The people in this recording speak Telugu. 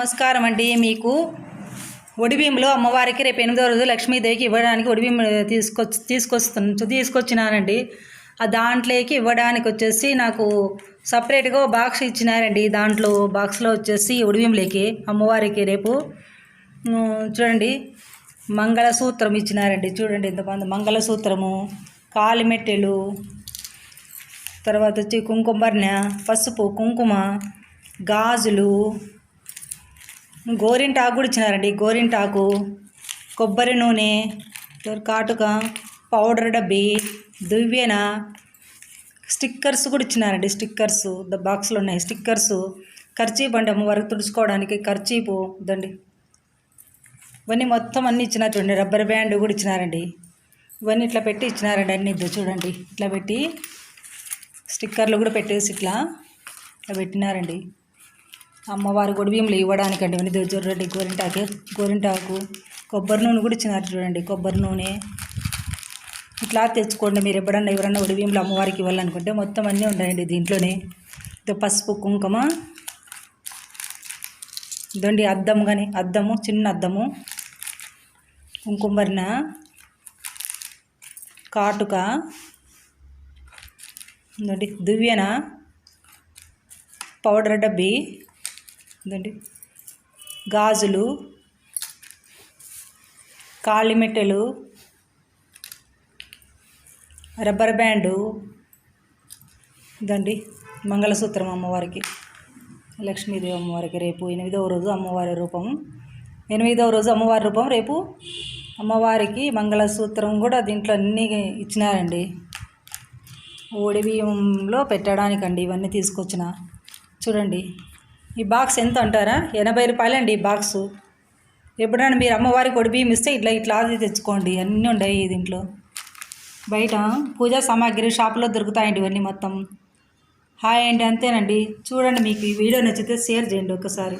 నమస్కారం అండి. మీకు ఒడిబియ్యంలో అమ్మవారికి రేపు 8వ రోజు లక్ష్మీదేవికి ఇవ్వడానికి ఒడిబియ్యం తీసుకొచ్చినానండి. ఆ దాంట్లోకి ఇవ్వడానికి వచ్చేసి నాకు సపరేట్గా బాక్స్ ఇచ్చినారండి. దాంట్లో బాక్స్లో వచ్చేసి ఒడిబియ్యంలోకి అమ్మవారికి రేపు చూడండి మంగళసూత్రం ఇచ్చినారండి. చూడండి ఎంతమంది మంగళసూత్రము, కాలిమెట్టెలు, తర్వాత వచ్చి కుంకుమర్ణ, పసుపు, కుంకుమ, గాజులు, గోరింటాకు కూడా ఇచ్చినారండి. గోరింటాకు, కొబ్బరి నూనె, కాటుక, పౌడర్ డబ్బి, దువ్వెన, స్టిక్కర్స్ కూడా ఇచ్చినారండి. స్టిక్కర్స్ బాక్స్లో ఉన్నాయి. స్టిక్కర్స్, కర్చీప్ అండి అమ్మవారికి తుడుచుకోవడానికి కర్చీపు దండి. ఇవన్నీ మొత్తం అన్నీ ఇచ్చినారు చూడండి. రబ్బర్ బ్యాండ్ కూడా ఇచ్చినారండి. ఇవన్నీ ఇట్లా పెట్టి ఇచ్చినారండి. అన్ని చూడండి ఇట్లా పెట్టి స్టిక్కర్లు కూడా పెట్టేసి ఇట్లా పెట్టినారండి. అమ్మవారి ఒడిబియ్యంలో ఇవ్వడానికండి. ఇవన్నీ చూడండి. గోరింటాకు, కొబ్బరి నూనె కూడా ఇచ్చినారు చూడండి. కొబ్బరి నూనె ఇట్లా తెచ్చుకోండి మీరు ఎవరన్నా ఒడిబియ్యంలో అమ్మవారికి ఇవ్వాలనుకుంటే. మొత్తం అన్నీ ఉన్నాయండి దీంట్లోనే. పసుపు, కుంకుమ ఇదండి. అద్దము, చిన్న అద్దము, కుంకుమర్ణ, కాటుక ఇదండి, దువ్వెన, పౌడర్ డబ్బి ఇదండి, గాజులు, కాళిమెట్టెలు, రబ్బర్ బ్యాండు ఇదండి, మంగళసూత్రం అమ్మవారికి, లక్ష్మీదేవి అమ్మవారికి రేపు 8వ రోజు అమ్మవారి రూపం. 8వ రోజు అమ్మవారి రూపం రేపు. అమ్మవారికి మంగళసూత్రం కూడా దీంట్లో అన్నీ ఇచ్చినారండి. ఒడిబియ్యంలో పెట్టడానికండి ఇవన్నీ తీసుకొచ్చిన. చూడండి ఈ బాక్స్ ఎంత అంటారా? 80 రూపాయలండి ఈ బాక్సు. ఎప్పుడైనా మీరు అమ్మవారికి ఒడిబియ్యం ఇస్తే ఇట్లా తెచ్చుకోండి. అన్నీ ఉన్నాయి దీంట్లో. బయట పూజా సామాగ్రి షాపులో దొరుకుతాయండి ఇవన్నీ మొత్తం. హాయ్ అండి, అంతేనండి. చూడండి మీకు ఈ వీడియో నచ్చితే షేర్ చేయండి ఒకసారి.